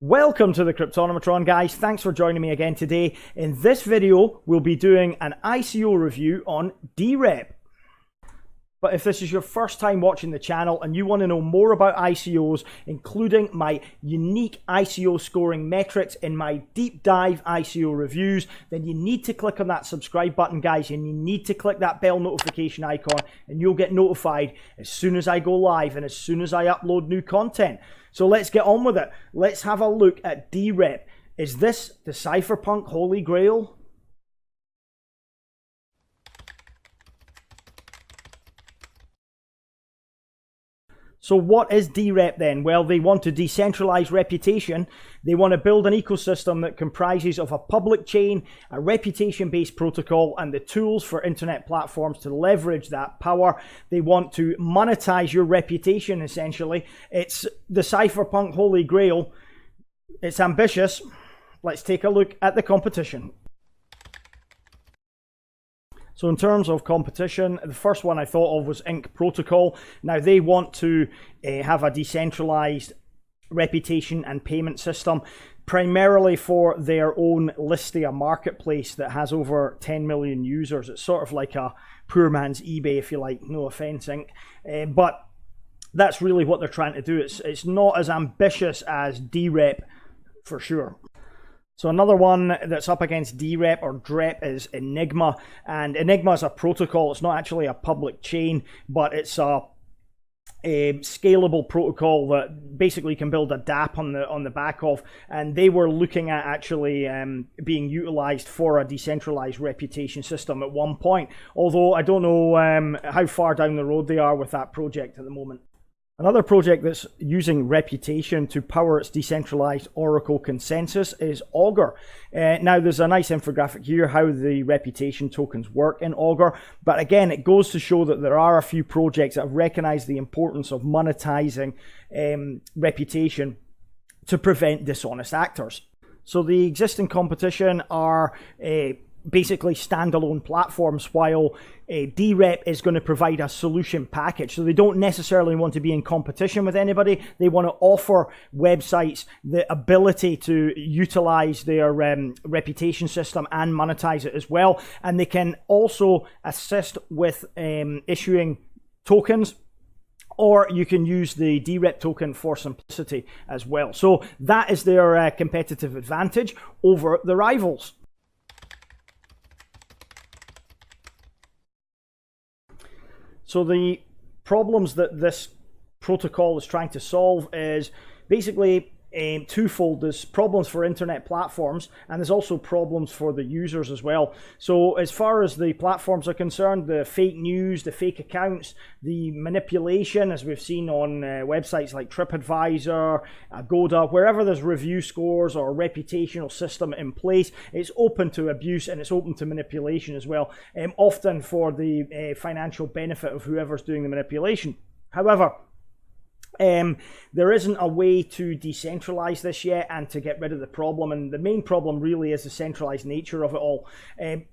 Welcome to the Cryptonomatron, guys. Thanks for joining me again today. In this video, we'll be doing an ICO review on DREP. But if this is your first time watching the channel and you want to know more about ICOs, including my unique ICO scoring metrics in my deep dive ICO reviews, then you need to click on that subscribe button, guys, and you need to click that bell notification icon, and you'll get notified as soon as I go live and as soon as I upload new content. So let's get on with it. Let's have a look at DREP. Is this the cypherpunk holy grail? So what is DREP then? Well, they want to decentralize reputation. They want to build an ecosystem that comprises of a public chain, a reputation-based protocol, and the tools for internet platforms to leverage that power. They want to monetize your reputation, essentially. It's the cypherpunk holy grail. It's ambitious. Let's take a look at the competition. So in terms of competition, the first one I thought of was Inc. Protocol. Now they want to have a decentralized reputation and payment system, primarily for their own Listia marketplace that has over 10 million users. It's sort of like a poor man's eBay, if you like, no offense, Inc. But that's really what they're trying to do. It's not as ambitious as DREP, for sure. So another one that's up against DREP or DREP is Enigma, and Enigma is a protocol. It's not actually a public chain, but it's a scalable protocol that basically can build a DApp on the back of, and they were looking at actually being utilized for a decentralized reputation system at one point, although I don't know how far down the road they are with that project at the moment. Another project that's using reputation to power its decentralized Oracle consensus is Augur. Now there's a nice infographic here how the reputation tokens work in Augur, but again it goes to show that there are a few projects that have recognized the importance of monetizing reputation to prevent dishonest actors. So the existing competition are basically standalone platforms, while DREP is going to provide a solution package. So they don't necessarily want to be in competition with anybody. They want to offer websites the ability to utilize their reputation system and monetize it as well. And they can also assist with issuing tokens, or you can use the DREP token for simplicity as well. So that is their competitive advantage over the rivals. So the problems that this protocol is trying to solve is basically twofold. There's problems for internet platforms, and there's also problems for the users as well. So as far as the platforms are concerned, the fake news, the fake accounts, the manipulation, as we've seen on websites like TripAdvisor, Agoda, wherever there's review scores or a reputational system in place, it's open to abuse and it's open to manipulation as well, often for the financial benefit of whoever's doing the manipulation. However, there isn't a way to decentralize this yet and to get rid of the problem, and the main problem really is the centralized nature of it all.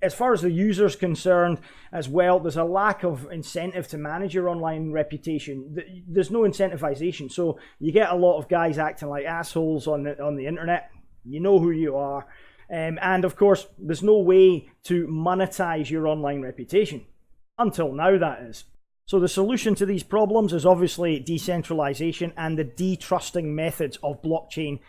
As far as the user's concerned as well, there's a lack of incentive to manage your online reputation. There's no incentivization, so you get a lot of guys acting like assholes on the internet. You know who you are, and of course there's no way to monetize your online reputation until now, that is. So the solution to these problems is obviously decentralization and the detrusting methods of blockchain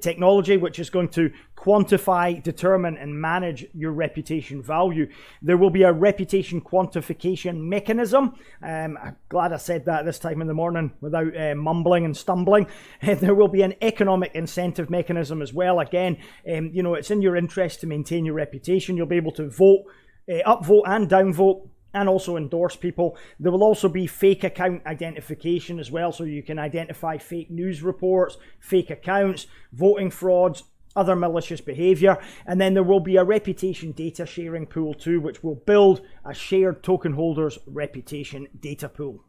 technology, which is going to quantify, determine, and manage your reputation value. There will be a reputation quantification mechanism. I'm glad I said that this time in the morning without mumbling and stumbling. There will be an economic incentive mechanism as well. Again, you know, it's in your interest to maintain your reputation. You'll be able to vote, upvote and downvote, and also endorse people. There will also be fake account identification as well, so you can identify fake news reports, fake accounts, voting frauds, other malicious behavior. And then there will be a reputation data sharing pool too, which will build a shared token holders reputation data pool.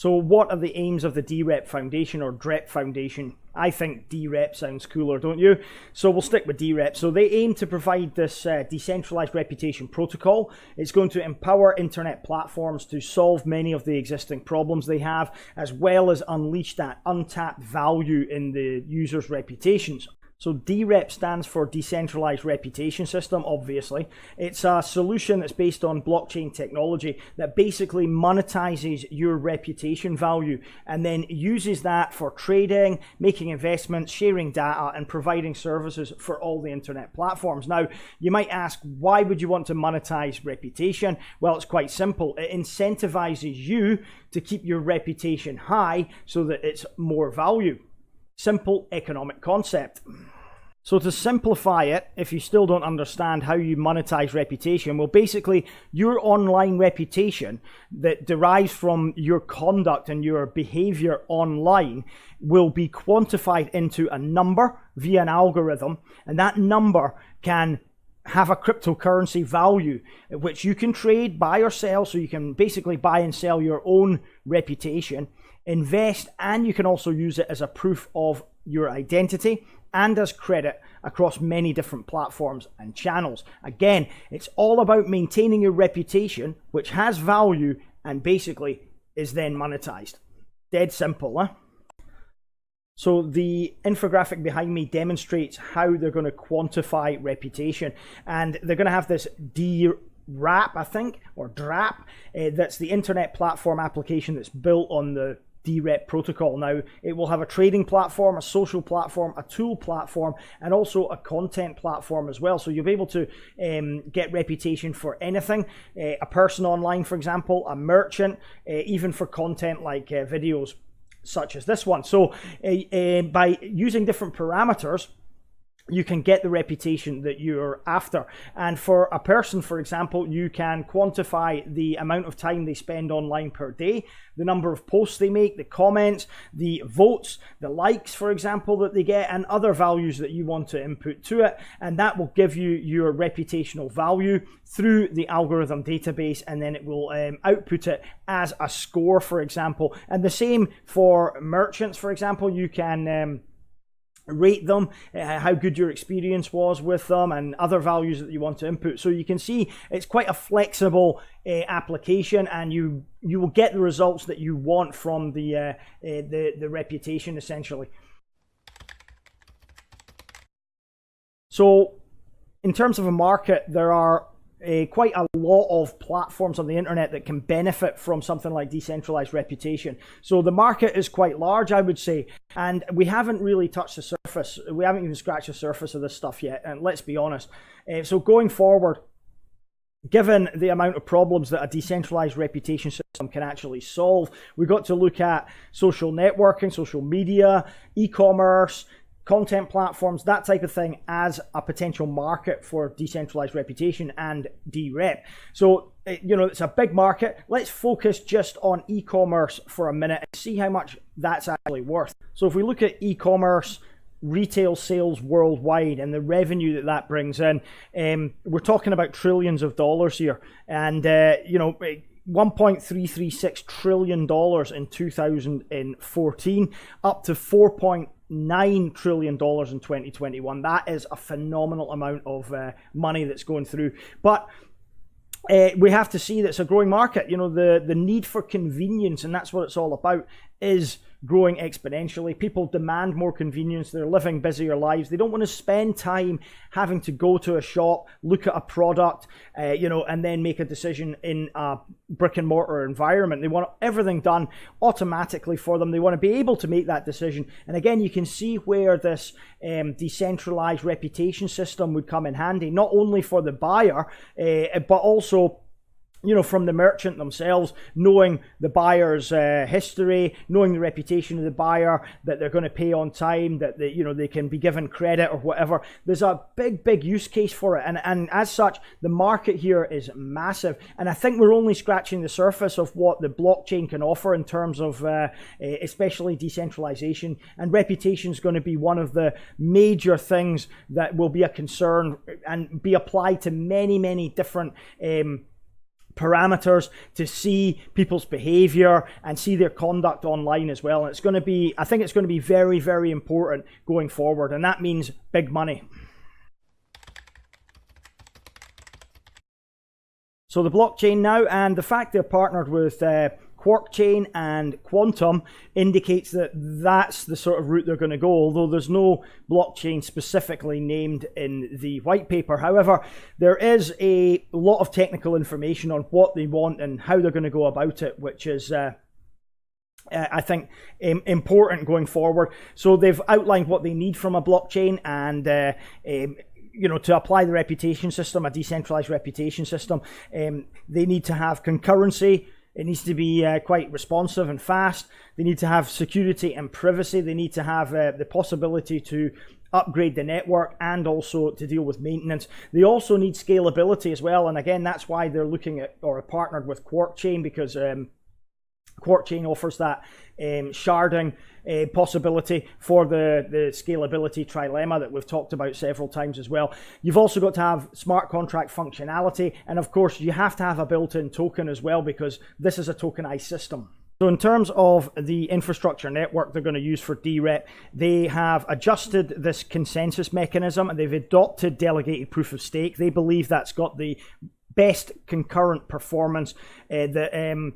So what are the aims of the DREP Foundation or DREP Foundation? I think DREP sounds cooler, don't you? So we'll stick with DREP. So they aim to provide this decentralized reputation protocol. It's going to empower internet platforms to solve many of the existing problems they have, as well as unleash that untapped value in the users' reputations. So DREP stands for Decentralized Reputation System, obviously. It's a solution that's based on blockchain technology that basically monetizes your reputation value and then uses that for trading, making investments, sharing data, and providing services for all the internet platforms. Now, you might ask, why would you want to monetize reputation? Well, it's quite simple. It incentivizes you to keep your reputation high so that it's more value. Simple economic concept. So to simplify it, if you still don't understand how you monetize reputation, well, basically your online reputation that derives from your conduct and your behavior online will be quantified into a number via an algorithm, and that number can have a cryptocurrency value which you can trade, buy or sell. So you can basically buy and sell your own reputation, invest, and you can also use it as a proof of your identity and as credit across many different platforms and channels. Again, it's all about maintaining your reputation, which has value and basically is then monetized. Dead simple, huh? So the infographic behind me demonstrates how they're going to quantify reputation, and they're going to have this DREP, I think, or DREP, that's the internet platform application that's built on the DREP protocol. Now, it will have a trading platform, a social platform, a tool platform, and also a content platform as well. So you'll be able to get reputation for anything, a person online, for example, a merchant, even for content like videos such as this one. So by using different parameters, you can get the reputation that you're after. And for a person, for example, you can quantify the amount of time they spend online per day, the number of posts they make, the comments, the votes, the likes, for example, that they get, and other values that you want to input to it. And that will give you your reputational value through the algorithm database, and then it will output it as a score, for example. And the same for merchants, for example. You can rate them, how good your experience was with them, and other values that you want to input. So you can see it's quite a flexible application, and you will get the results that you want from the reputation, essentially. So in terms of a market, there are quite a lot of platforms on the internet that can benefit from something like decentralized reputation. So the market is quite large, I would say, and we haven't really touched the surface. We haven't even scratched the surface of this stuff yet, and let's be honest. So going forward, given the amount of problems that a decentralized reputation system can actually solve, we've got to look at social networking, social media, e-commerce, content platforms, that type of thing, as a potential market for decentralized reputation and DREP. So, it's a big market. Let's focus just on e-commerce for a minute and see how much that's actually worth. So if we look at e-commerce retail sales worldwide and the revenue that that brings in, we're talking about trillions of dollars here. And, $1.336 trillion in 2014, up to $4.9 trillion in 2021. That is a phenomenal amount of money that's going through. But we have to see that it's a growing market. The need for convenience, and that's what it's all about, is growing exponentially. People demand more convenience. They're living busier lives. They don't want to spend time having to go to a shop, look at a product, and then make a decision in a brick and mortar environment. They want everything done automatically for them. They want to be able to make that decision. And again, you can see where this decentralized reputation system would come in handy, not only for the buyer, but also from the merchant themselves, knowing the buyer's history, knowing the reputation of the buyer, that they're going to pay on time, that they can be given credit or whatever. There's a big use case for it, and as such, the market here is massive. And I think we're only scratching the surface of what the blockchain can offer in terms of especially decentralization. And reputation is going to be one of the major things that will be a concern and be applied to many different parameters to see people's behavior and see their conduct online as well. And it's going to be, I think it's going to be very, very important going forward, and that means big money. So the blockchain now, and the fact they're partnered with Quark Chain and Quantum indicates that that's the sort of route they're going to go, although there's no blockchain specifically named in the white paper. However, there is a lot of technical information on what they want and how they're going to go about it, which is I think important going forward. So they've outlined what they need from a blockchain, and you know, to apply the reputation system, a decentralized reputation system, they need to have concurrency. It needs to be quite responsive and fast. They need to have security and privacy. They need to have the possibility to upgrade the network and also to deal with maintenance. They also need scalability as well. And again, that's why they're looking at or are partnered with Quark Chain, because Quark Chain offers that sharding possibility for the scalability trilemma that we've talked about several times as well. You've also got to have smart contract functionality, and of course you have to have a built-in token as well, because this is a tokenized system. So in terms of the infrastructure network they're going to use for DREP, they have adjusted this consensus mechanism and they've adopted delegated proof of stake. They believe that's got the best concurrent performance that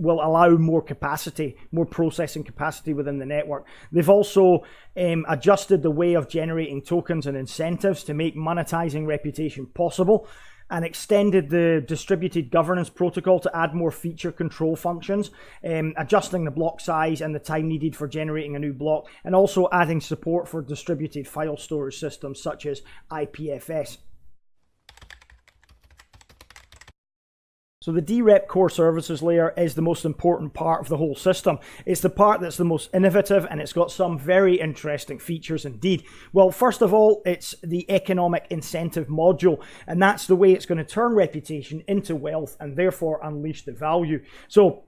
will allow more capacity, more processing capacity within the network. They've also adjusted the way of generating tokens and incentives to make monetizing reputation possible, and extended the distributed governance protocol to add more feature control functions, adjusting the block size and the time needed for generating a new block, and also adding support for distributed file storage systems such as IPFS. So the DREP core services layer is the most important part of the whole system. It's the part that's the most innovative, and it's got some very interesting features indeed. Well, first of all, it's the economic incentive module, and that's the way it's going to turn reputation into wealth and therefore unleash the value. So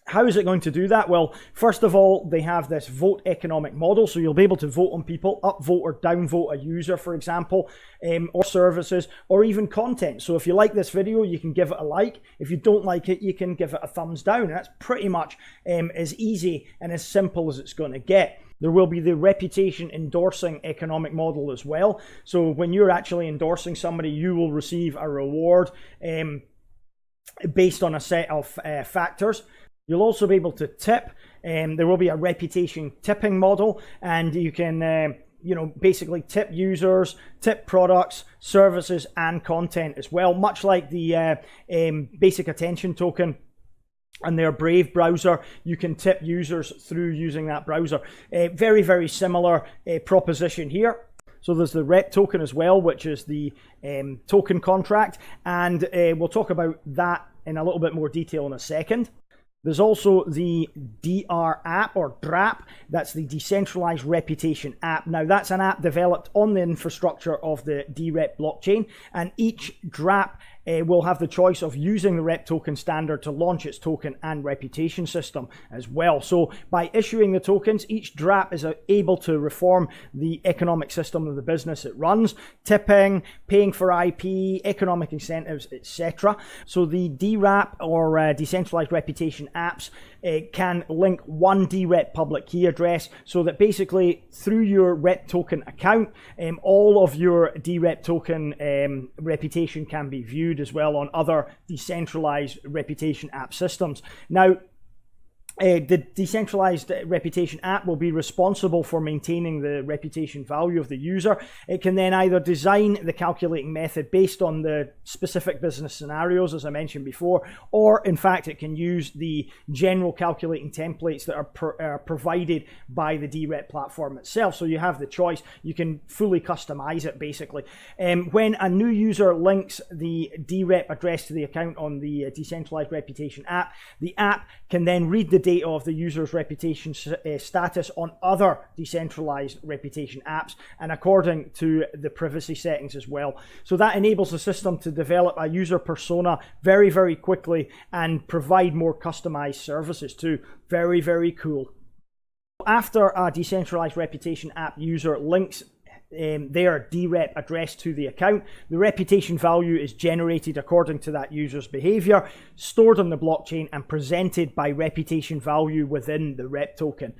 how is it going to do that? Well, first of all, they have this vote economic model, so you'll be able to vote on people, upvote or downvote a user, for example, or services, or even content. So if you like this video, you can give it a like. If you don't like it, you can give it a thumbs down. That's pretty much as easy and as simple as it's going to get. There will be the reputation endorsing economic model as well. So when you're actually endorsing somebody, you will receive a reward based on a set of factors. You'll also be able to tip, there will be a reputation tipping model, and you can you know, basically tip users, tip products, services and content as well, much like the basic attention token and their Brave browser. You can tip users through using that browser. Very, very similar proposition here. So there's the REP token as well, which is the token contract, and we'll talk about that in a little bit more detail in a second. There's also the DR app or DRAP, that's the Decentralized Reputation app. Now that's an app developed on the infrastructure of the DREP blockchain, and each DRAP will have the choice of using the REP token standard to launch its token and reputation system as well. So by issuing the tokens, each DRAP is able to reform the economic system of the business it runs, tipping, paying for IP, economic incentives, etc. So the DRAP or Decentralized Reputation apps can link one DREP public key address, so that basically through your REP token account, all of your DREP token reputation can be viewed as well on other decentralized reputation app systems. Now, the Decentralized Reputation app will be responsible for maintaining the reputation value of the user. It can then either design the calculating method based on the specific business scenarios, as I mentioned before, or in fact it can use the general calculating templates that are provided by the DREP platform itself. So you have the choice. You can fully customize it basically. When a new user links the DREP address to the account on the Decentralized Reputation app, the app can then read the data of the user's reputation status on other decentralized reputation apps, and according to the privacy settings as well. So that enables the system to develop a user persona very, very quickly and provide more customized services too. Very, very cool. After a Decentralized Reputation app user links their DREP address to the account. The reputation value is generated according to that user's behavior, stored on the blockchain, and presented by reputation value within the REP token.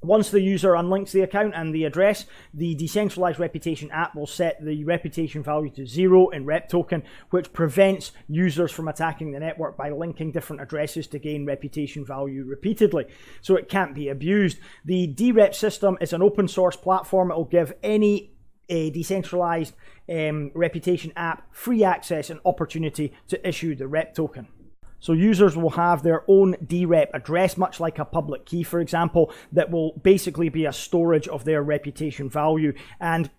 Once the user unlinks the account and the address, the decentralized reputation app will set the reputation value to 0 in REP token, which prevents users from attacking the network by linking different addresses to gain reputation value repeatedly. So it can't be abused. The DREP system is an open source platform. It will give any decentralized reputation app free access and opportunity to issue the REP token. So users will have their own DREP address, much like a public key, for example, that will basically be a storage of their reputation value. And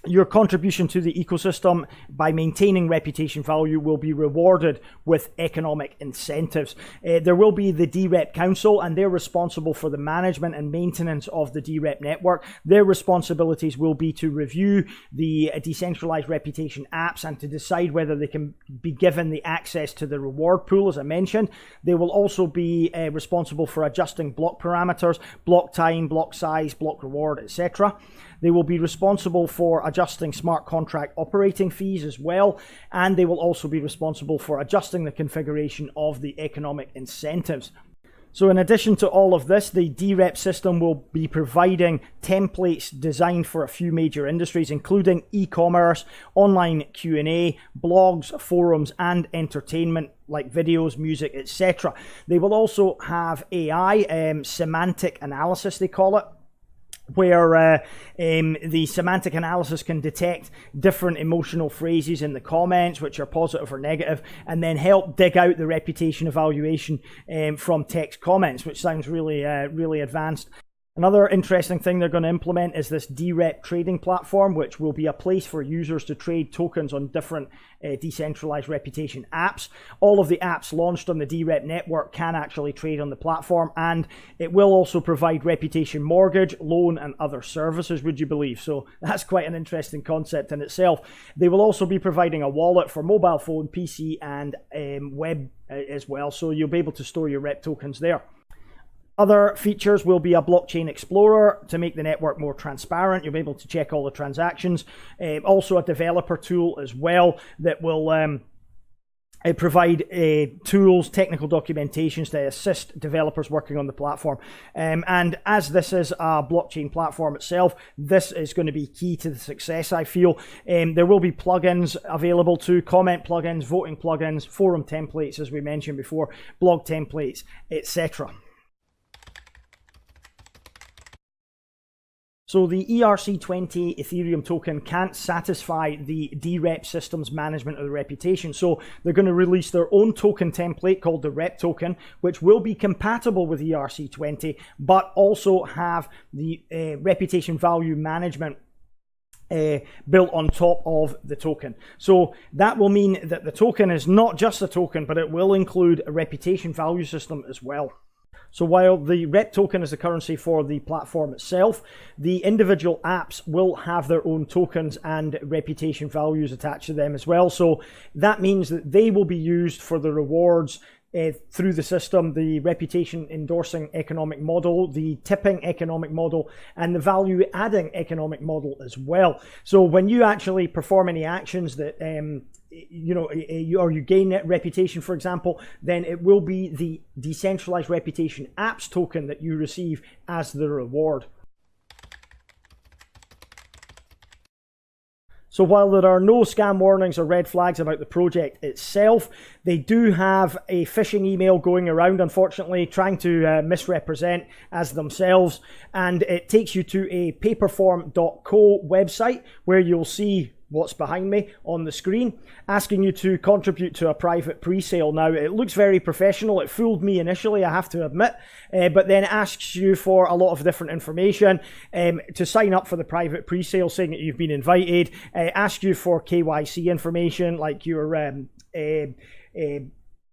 your contribution to the ecosystem by maintaining reputation value will be rewarded with economic incentives. There will be the DREP Council, and they're responsible for the management and maintenance of the DREP network. Their responsibilities will be to review the decentralized reputation apps and to decide whether they can be given the access to the reward pool, as I mentioned. They will also be responsible for adjusting block parameters, block time, block size, block reward, etc. They will be responsible for adjusting smart contract operating fees as well, and they will also be responsible for adjusting the configuration of the economic incentives. So in addition to all of this, the DREP system will be providing templates designed for a few major industries, including e-commerce, online Q&A, blogs, forums, and entertainment like videos, music, etc. They will also have AI, semantic analysis they call it, where the semantic analysis can detect different emotional phrases in the comments, which are positive or negative, and then help dig out the reputation evaluation from text comments, which sounds really, really advanced. Another interesting thing they're going to implement is this DREP trading platform, which will be a place for users to trade tokens on different decentralized reputation apps. All of the apps launched on the DREP network can actually trade on the platform, and it will also provide reputation mortgage, loan, and other services, would you believe? So that's quite an interesting concept in itself. They will also be providing a wallet for mobile phone, PC, and web as well, so you'll be able to store your REP tokens there. Other features will be a blockchain explorer to make the network more transparent. You'll be able to check all the transactions. Also a developer tool as well that will provide tools, technical documentations to assist developers working on the platform. And as this is a blockchain platform itself, this is going to be key to the success, I feel. There will be plugins available too, comment plugins, voting plugins, forum templates, as we mentioned before, blog templates, etc. So the ERC20 Ethereum token can't satisfy the DREP system's management of the reputation. So they're going to release their own token template called the REP token, which will be compatible with ERC20, but also have the reputation value management built on top of the token. So that will mean that the token is not just a token, but it will include a reputation value system as well. So while the REP token is the currency for the platform itself, the individual apps will have their own tokens and reputation values attached to them as well. So that means that they will be used for the rewards through the system, the reputation endorsing economic model, the tipping economic model, and the value adding economic model as well. So when you actually perform any actions that you gain net reputation, for example, then it will be the decentralized reputation apps token that you receive as the reward. So while there are no scam warnings or red flags about the project itself, they do have a phishing email going around, unfortunately, trying to misrepresent as themselves. And it takes you to a paperform.co website where you'll see what's behind me on the screen, asking you to contribute to a private pre-sale. Now, it looks very professional. It fooled me initially, I have to admit, but then asks you for a lot of different information to sign up for the private pre-sale, saying that you've been invited, ask you for KYC information, like your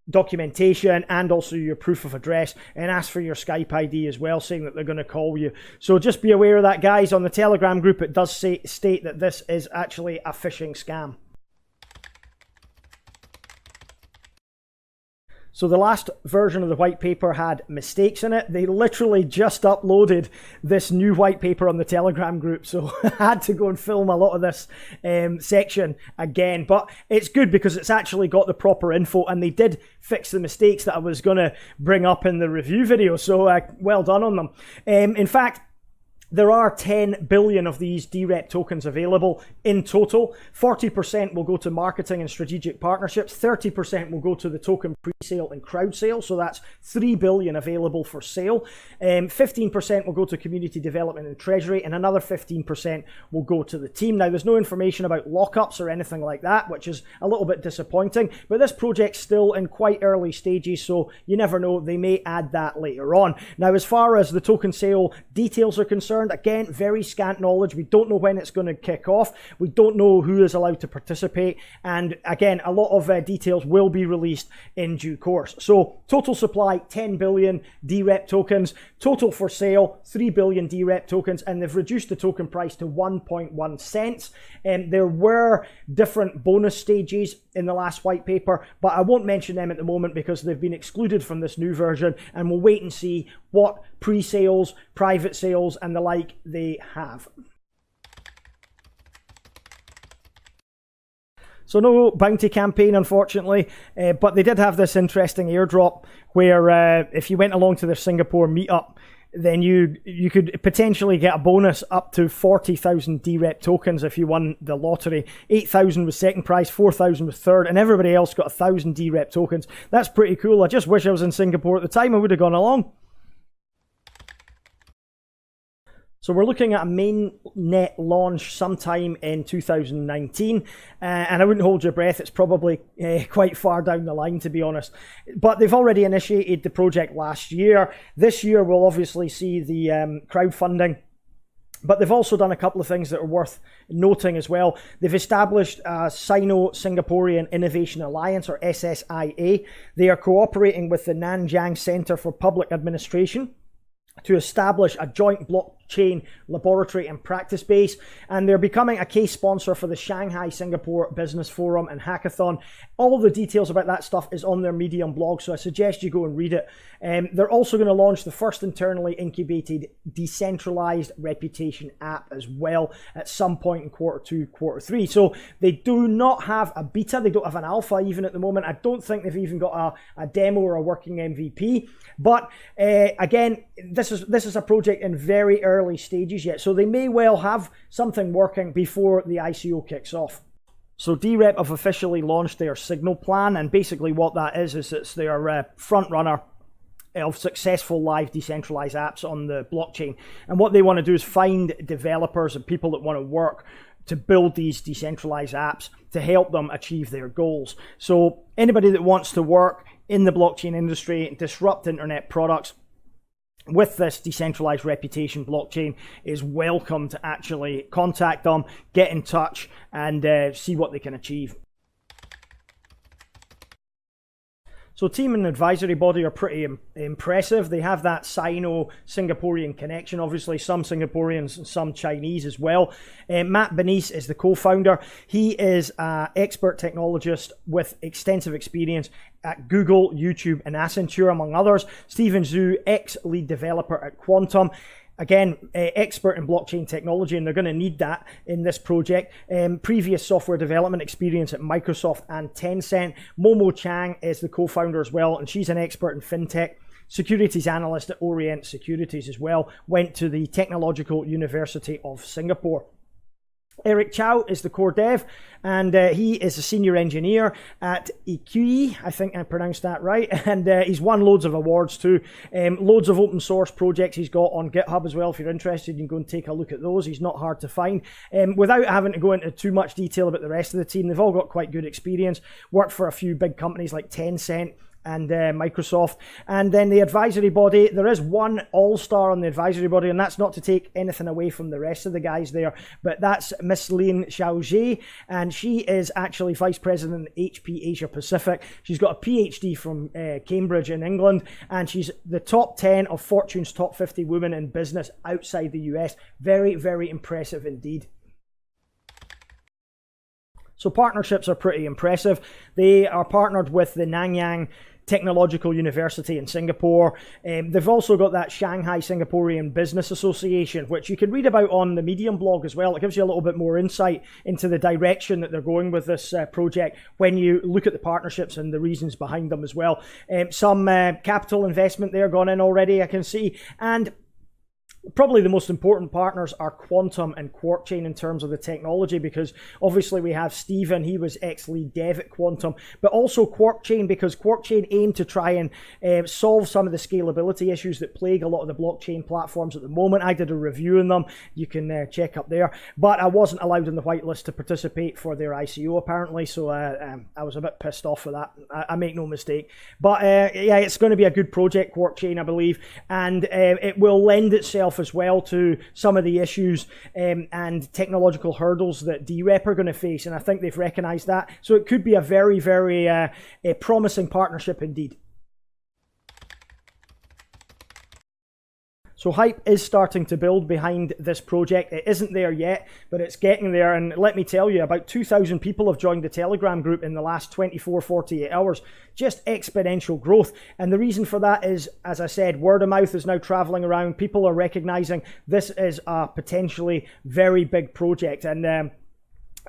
documentation and also your proof of address, and ask for your Skype ID as well, saying that they're going to call you. So just be aware of that, guys. On the Telegram group, it does state that this is actually a phishing scam. So the last version of the white paper had mistakes in it. They literally just uploaded this new white paper on the Telegram group, so I had to go and film a lot of this section again. But it's good because it's actually got the proper info, and they did fix the mistakes that I was going to bring up in the review video, so well done on them. In fact, there are 10 billion of these DREP tokens available in total. 40% will go to marketing and strategic partnerships. 30% will go to the token pre-sale and crowd sale. So that's 3 billion available for sale. 15% will go to community development and treasury, and another 15% will go to the team. Now, there's no information about lockups or anything like that, which is a little bit disappointing, but this project's still in quite early stages, so you never know, they may add that later on. Now, as far as the token sale details are concerned, again, very scant knowledge. We don't know when it's going to kick off. We don't know who is allowed to participate. And again, a lot of details will be released in due course. So total supply, 10 billion DREP tokens. Total for sale, 3 billion DREP tokens. And they've reduced the token price to 1.1 cents. There were different bonus stages in the last white paper, but I won't mention them at the moment because they've been excluded from this new version, and we'll wait and see what pre-sales, private sales, and the like they have. So no bounty campaign, unfortunately, but they did have this interesting airdrop where if you went along to their Singapore meetup, then you could potentially get a bonus up to 40,000 DREP tokens if you won the lottery. 8,000 was second prize, 4,000 was third, and everybody else got 1,000 DREP tokens. That's pretty cool. I just wish I was in Singapore at the time. I would have gone along. So we're looking at a mainnet launch sometime in 2019, and I wouldn't hold your breath, it's probably quite far down the line, to be honest. But they've already initiated the project last year. This year we'll obviously see the crowdfunding, but they've also done a couple of things that are worth noting as well. They've established a Sino-Singaporean Innovation Alliance, or SSIA. They are cooperating with the Nanjing Center for Public Administration to establish a joint blockchain laboratory and practice base, and they're becoming a case sponsor for the Shanghai Singapore Business Forum and Hackathon. All the details about that stuff is on their Medium blog, so I suggest you go and read it. They're also going to launch the first internally incubated decentralized reputation app as well at some point in Q2, Q3. So they do not have a beta, they don't have an alpha even at the moment. I don't think they've even got a demo or a working MVP. But again, this is a project in very early stages yet, so they may well have something working before the ICO kicks off. So DREP have officially launched their Signal plan, and basically what that is it's their front runner of successful live decentralized apps on the blockchain. And what they want to do is find developers and people that want to work to build these decentralized apps to help them achieve their goals. So anybody that wants to work in the blockchain industry, disrupt internet products with this decentralized reputation blockchain is welcome to actually contact them, get in touch, and see what they can achieve. So team and advisory body are pretty impressive. They have that Sino-Singaporean connection, obviously some Singaporeans and some Chinese as well. Matt Benice is the co-founder. He is an expert technologist with extensive experience at Google, YouTube, and Accenture, among others. Stephen Zhu, ex-lead developer at Quantum. Again, expert in blockchain technology, and they're going to need that in this project. Previous software development experience at Microsoft and Tencent. Momo Chang is the co-founder as well, and she's an expert in fintech. Securities analyst at Orient Securities as well. Went to the Technological University of Singapore. Eric Chow is the core dev, and he is a senior engineer at IQI, I think I pronounced that right, and he's won loads of awards too. Loads of open source projects he's got on GitHub as well. If you're interested, you can go and take a look at those. He's not hard to find. Without having to go into too much detail about the rest of the team, they've all got quite good experience, worked for a few big companies like Tencent and Microsoft. And then the advisory body, there is one all-star on the advisory body, and that's not to take anything away from the rest of the guys there, but that's Miss Lin Xiaojie, and she is actually Vice President HP Asia Pacific. She's got a PhD from Cambridge in England, and she's the top 10 of Fortune's top 50 women in business outside the US. Very, very impressive indeed. So partnerships are pretty impressive. They are partnered with the Nanyang Technological University in Singapore. They've also got that Shanghai Singaporean Business Association, which you can read about on the Medium blog as well. It gives you a little bit more insight into the direction that they're going with this project when you look at the partnerships and the reasons behind them as well. Some capital investment there gone in already, I can see. And probably the most important partners are Quantum and QuarkChain in terms of the technology, because obviously we have Stephen, he was ex-lead dev at Quantum, but also QuarkChain, because QuarkChain aim to try and solve some of the scalability issues that plague a lot of the blockchain platforms at the moment. I did a review on them, you can check up there, but I wasn't allowed in the whitelist to participate for their ICO apparently, so I was a bit pissed off for that. I make no mistake, but yeah, it's going to be a good project, QuarkChain, I believe, and it will lend itself as well to some of the issues and technological hurdles that DREP are going to face, and I think they've recognized that. So it could be a very, very promising partnership indeed. So hype is starting to build behind this project. It isn't there yet, but it's getting there. And let me tell you, about 2,000 people have joined the Telegram group in the last 24, 48 hours. Just exponential growth. And the reason for that is, as I said, word of mouth is now traveling around. People are recognizing this is a potentially very big project. And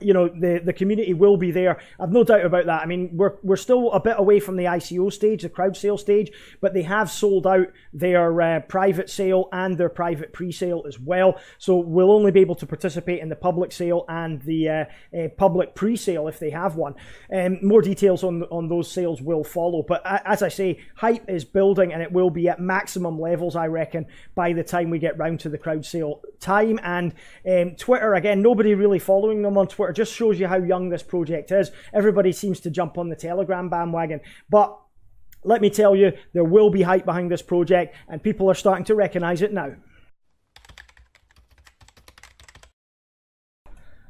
you know, the community will be there. I've no doubt about that. I mean, we're still a bit away from the ICO stage, the crowd sale stage, but they have sold out their private sale and their private pre-sale as well. So we'll only be able to participate in the public sale and the public pre-sale if they have one. More details on those sales will follow. But as I say, hype is building, and it will be at maximum levels, I reckon, by the time we get round to the crowd sale time. And Twitter, again, nobody really following them on Twitter. It just shows you how young this project is. Everybody seems to jump on the Telegram bandwagon, but let me tell you, there will be hype behind this project, and people are starting to recognize it now.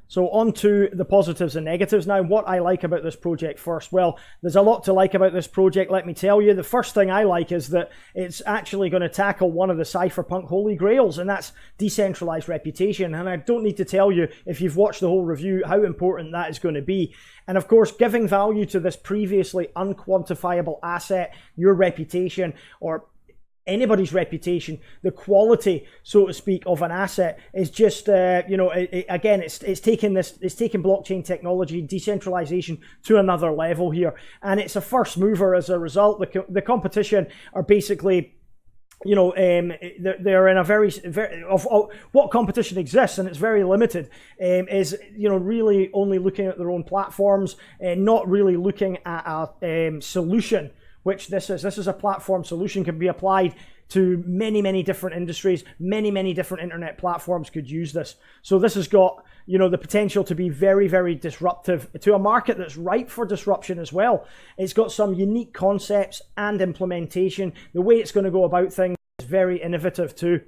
So on to the positives and negatives now. What I like about this project first. Well, there's a lot to like about this project, let me tell you. The first thing I like is that it's actually going to tackle one of the cypherpunk holy grails, and that's decentralized reputation. And I don't need to tell you, if you've watched the whole review, how important that is going to be. And of course, giving value to this previously unquantifiable asset, your reputation, or anybody's reputation, the quality, so to speak, of an asset is just, you know, again, it's taking blockchain technology, decentralization to another level here, and it's a first mover as a result. The competition are basically, you know, they're in a very of what competition exists, and it's very limited, is, you know, really only looking at their own platforms and not really looking at a solution, which this is a platform solution, can be applied to many different industries. Many different internet platforms could use this. So this has got, you know, the potential to be very disruptive to a market that's ripe for disruption as well. It's got some unique concepts and implementation. The way it's going to go about things is very innovative too.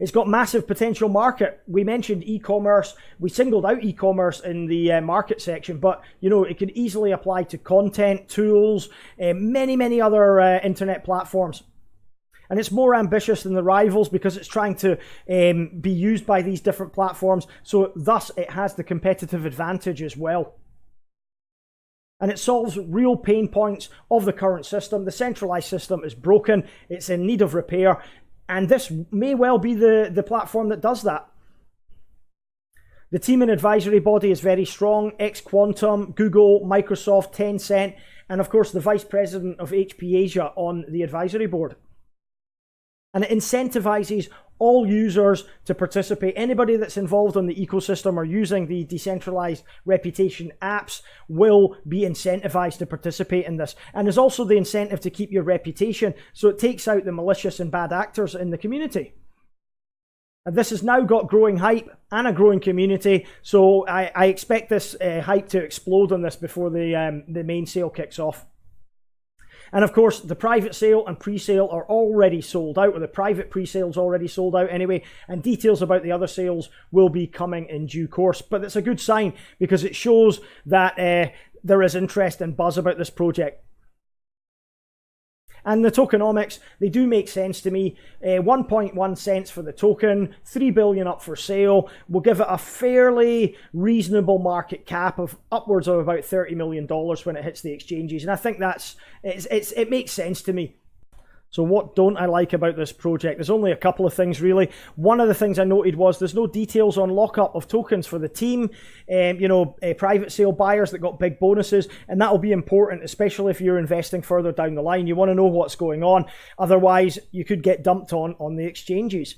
It's got massive potential market. We mentioned e-commerce. We singled out e-commerce in the market section, but you know, it could easily apply to content, tools, many other internet platforms. And it's more ambitious than the rivals because it's trying to be used by these different platforms. So thus it has the competitive advantage as well. And it solves real pain points of the current system. The centralized system is broken. It's in need of repair. And this may well be the platform that does that. The team and advisory body is very strong. Ex-Quantum, Google, Microsoft, Tencent, and of course the Vice President of HP Asia on the advisory board. And it incentivizes all users to participate. Anybody that's involved on the ecosystem or using the decentralized reputation apps will be incentivized to participate in this. And there's also the incentive to keep your reputation, so it takes out the malicious and bad actors in the community. And this has now got growing hype and a growing community, so I expect this hype to explode on this before the main sale kicks off. And of course, the private sale and pre-sale are already sold out, or the private pre-sale is already sold out anyway, and details about the other sales will be coming in due course. But it's a good sign because it shows that there is interest and buzz about this project. And the tokenomics, they do make sense to me. 1.1 cents for the token, 3 billion up for sale. We'll give it a fairly reasonable market cap of upwards of about $30 million when it hits the exchanges. And I think it makes sense to me. So what don't I like about this project? There's only a couple of things really. One of the things I noted was there's no details on lockup of tokens for the team. Private sale buyers that got big bonuses, and that will be important, especially if you're investing further down the line. You want to know what's going on. Otherwise, you could get dumped on the exchanges.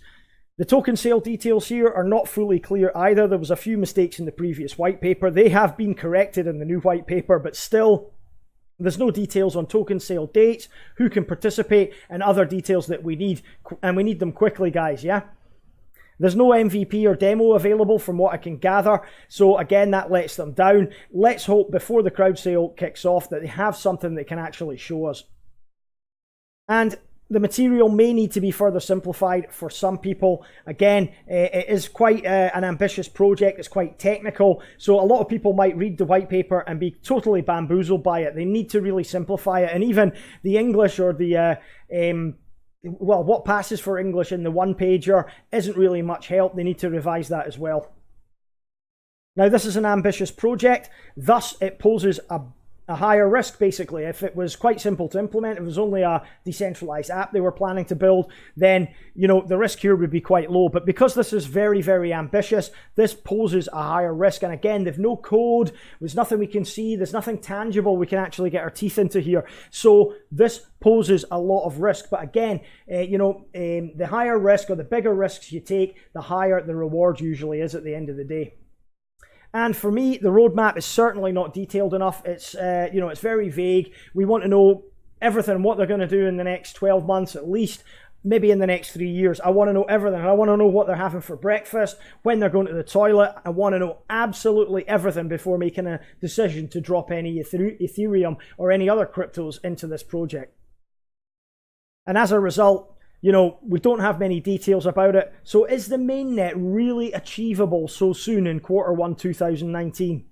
The token sale details here are not fully clear either. There was a few mistakes in the previous white paper. They have been corrected in the new white paper, but still, there's no details on token sale dates, who can participate, and other details that we need. And we need them quickly, guys, yeah? There's no MVP or demo available from what I can gather. So again, that lets them down. Let's hope before the crowd sale kicks off that they have something that can actually show us. And the material may need to be further simplified for some people. Again, it is quite an ambitious project. It's quite technical. So a lot of people might read the white paper and be totally bamboozled by it. They need to really simplify it. And even the English or the, what passes for English in the one-pager isn't really much help. They need to revise that as well. Now, this is an ambitious project. Thus, it poses a higher risk, basically. If it was quite simple to implement, if it was only a decentralized app they were planning to build, then, the risk here would be quite low. But because this is very, very ambitious, this poses a higher risk. And again, they've no code, there's nothing we can see, there's nothing tangible we can actually get our teeth into here. So this poses a lot of risk. But again, the higher risk or the bigger risks you take, the higher the reward usually is at the end of the day. And for me, the roadmap is certainly not detailed enough. It's it's very vague. We want to know everything, what they're going to do in the next 12 months at least, maybe in the next 3 years. I want to know everything. I want to know what they're having for breakfast, when they're going to the toilet. I want to know absolutely everything before making a decision to drop any Ethereum or any other cryptos into this project. And as a result, we don't have many details about it. So is the mainnet really achievable so soon in Q1 2019?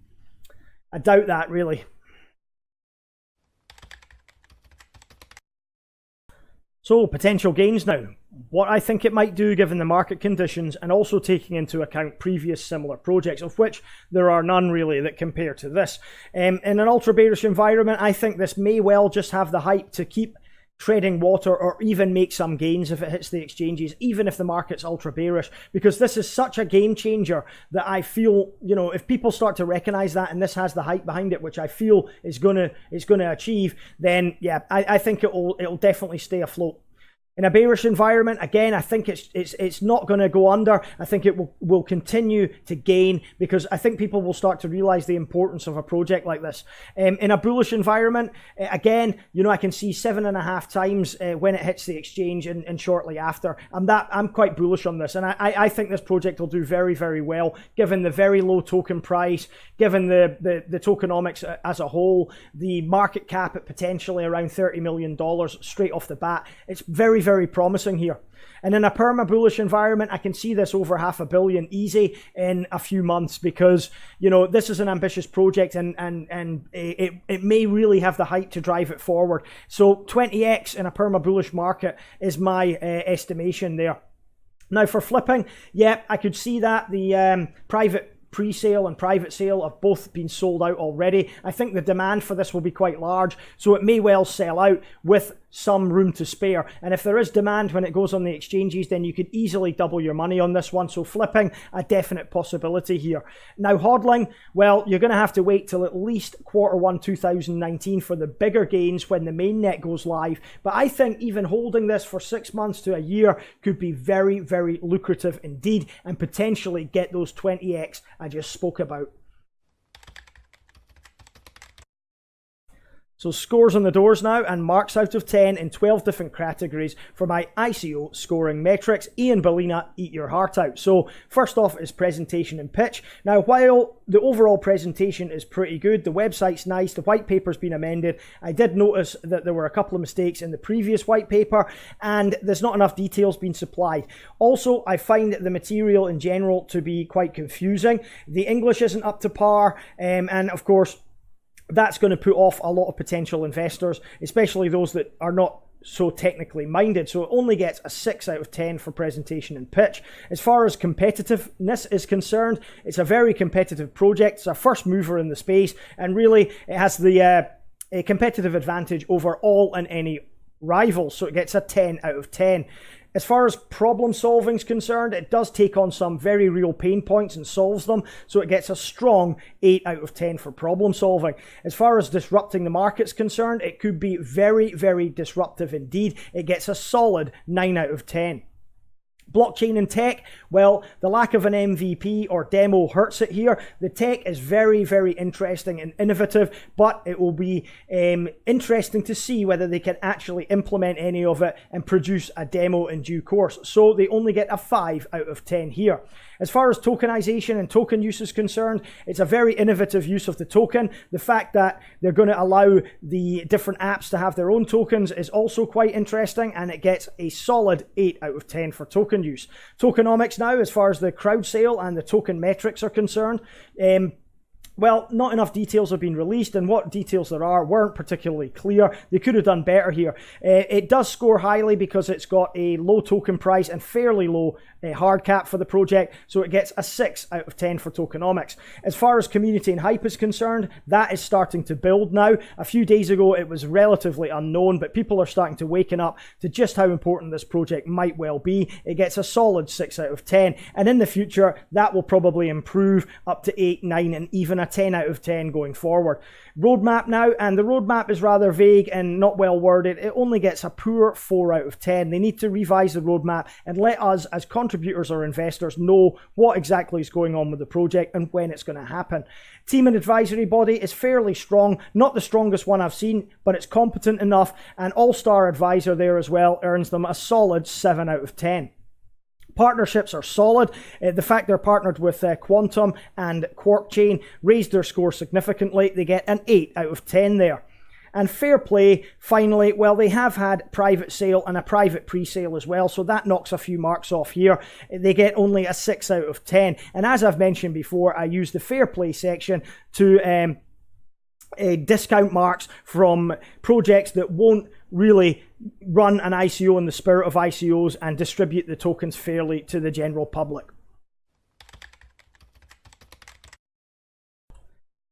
I doubt that, really. So potential gains now. What I think it might do given the market conditions, and also taking into account previous similar projects, of which there are none really that compare to this. In an ultra bearish environment, I think this may well just have the hype to keep treading water, or even make some gains if it hits the exchanges, even if the market's ultra bearish, because this is such a game changer that I feel, if people start to recognize that, and this has the hype behind it, which I feel is gonna achieve, then yeah, I think it'll definitely stay afloat. In a bearish environment, again, I think it's not going to go under. I think it will continue to gain, because I think people will start to realize the importance of a project like this. In a bullish environment, again, I can see 7.5 times when it hits the exchange and shortly after. I'm quite bullish on this, and I think this project will do very, very well, given the very low token price, given the tokenomics as a whole, the market cap at potentially around $30 million straight off the bat. It's very, very promising here. And in a perma bullish environment, I can see this over $500 million easy in a few months, because this is an ambitious project, and it may really have the hype to drive it forward. So 20x in a perma bullish market is my estimation there. Now for flipping, yeah, I could see that the private pre-sale and private sale have both been sold out already. I think the demand for this will be quite large, so it may well sell out with some room to spare. And if there is demand when it goes on the exchanges, then you could easily double your money on this one. So flipping, a definite possibility here. Now hodling, well, you're going to have to wait till at least Q1 2019 for the bigger gains when the mainnet goes live. But I think even holding this for 6 months to a year could be very, very lucrative indeed, and potentially get those 20x I just spoke about. So scores on the doors now, and marks out of 10 in 12 different categories for my ICO scoring metrics. Ian Bellina, eat your heart out. So first off is presentation and pitch. Now, while the overall presentation is pretty good, the website's nice, the white paper's been amended, I did notice that there were a couple of mistakes in the previous white paper, and there's not enough details being supplied. Also, I find the material in general to be quite confusing. The English isn't up to par, and of course, that's going to put off a lot of potential investors, especially those that are not so technically minded, so it only gets a 6 out of 10 for presentation and pitch. As far as competitiveness is concerned, it's a very competitive project. It's a first mover in the space, and really it has the a competitive advantage over all and any rivals, so it gets a 10 out of 10. As far as problem solving is concerned, it does take on some very real pain points and solves them, so it gets a strong 8 out of 10 for problem solving. As far as disrupting the market's concerned, it could be very, very disruptive indeed. It gets a solid 9 out of 10. Blockchain and tech, well, the lack of an MVP or demo hurts it here. The tech is very, very interesting and innovative, but it will be interesting to see whether they can actually implement any of it and produce a demo in due course. So they only get a 5 out of 10 here. As far as tokenization and token use is concerned, it's a very innovative use of the token. The fact that they're going to allow the different apps to have their own tokens is also quite interesting, and it gets a solid 8 out of 10 for token use. Tokenomics now, as far as the crowd sale and the token metrics are concerned, well, not enough details have been released, and what details there are weren't particularly clear. They could have done better here. It does score highly because it's got a low token price and fairly low hard cap for the project, so it gets a 6 out of 10 for tokenomics. As far as community and hype is concerned, that is starting to build now. A few days ago it was relatively unknown, but people are starting to waken up to just how important this project might well be. It gets a solid 6 out of 10, and in the future that will probably improve up to 8, 9 and even a 10 out of 10 going forward. Roadmap now, and the roadmap is rather vague and not well worded. It only gets a poor 4 out of 10. They need to revise the roadmap and let us as contributors or investors know what exactly is going on with the project and when it's going to happen. Team and advisory body is fairly strong, not the strongest one I've seen, but it's competent enough, and all-star advisor there as well earns them a solid 7 out of 10. Partnerships are solid. The fact they're partnered with Quantum and Quark Chain raised their score significantly. They get an 8 out of 10 there. And fair play, finally, well, they have had private sale and a private pre-sale as well, so that knocks a few marks off here. They get only a 6 out of 10. And as I've mentioned before, I use the fair play section to discount marks from projects that won't really run an ICO in the spirit of ICOs and distribute the tokens fairly to the general public.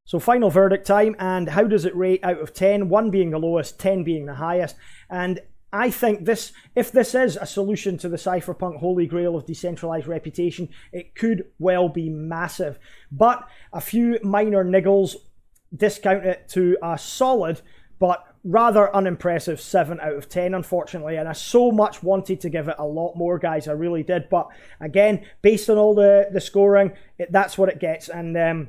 So final verdict time, and how does it rate out of 10? 1 being the lowest, 10 being the highest. And I think this, if this is a solution to the cypherpunk holy grail of decentralized reputation, it could well be massive. But a few minor niggles discount it to a solid but rather unimpressive 7 out of 10, unfortunately. And I so much wanted to give it a lot more, guys. I really did. But again, based on all the scoring, that's what it gets. And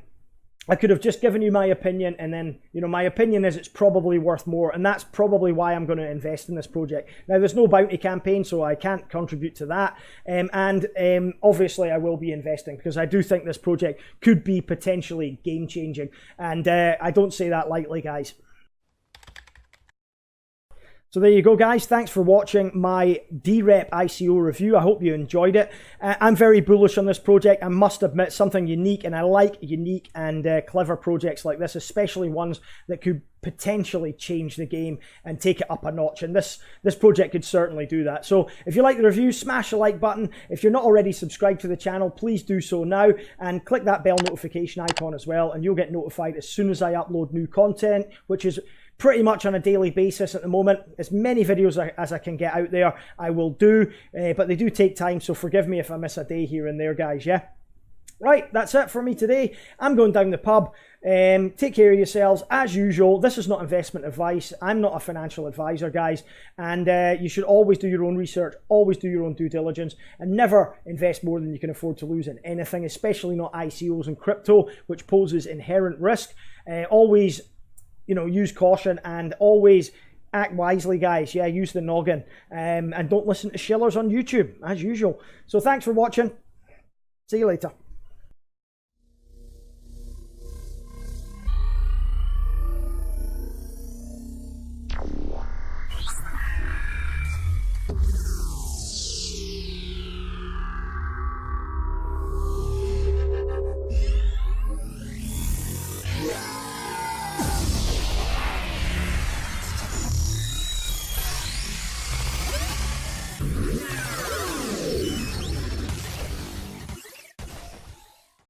I could have just given you my opinion, and then, you know, my opinion is it's probably worth more, and that's probably why I'm going to invest in this project. Now, there's no bounty campaign, so I can't contribute to that, and obviously I will be investing, because I do think this project could be potentially game-changing, and I don't say that lightly, guys. So there you go, guys. Thanks for watching my DREP ICO review. I hope you enjoyed it. I'm very bullish on this project. I must admit, something unique, and I like unique and clever projects like this, especially ones that could potentially change the game and take it up a notch. And this project could certainly do that. So if you like the review, smash the like button. If you're not already subscribed to the channel, please do so now, and click that bell notification icon as well, and you'll get notified as soon as I upload new content, which is pretty much on a daily basis at the moment. As many videos as I can get out there, I will do, but they do take time, so forgive me if I miss a day here and there, guys, yeah? Right, that's it for me today. I'm going down the pub. Take care of yourselves. As usual, this is not investment advice. I'm not a financial advisor, guys, and you should always do your own research, always do your own due diligence, and never invest more than you can afford to lose in anything, especially not ICOs and crypto, which poses inherent risk. Always, you know, use caution, and always act wisely, guys. Yeah, use the noggin, and don't listen to shillers on YouTube, as usual. So thanks for watching. See you later. soon.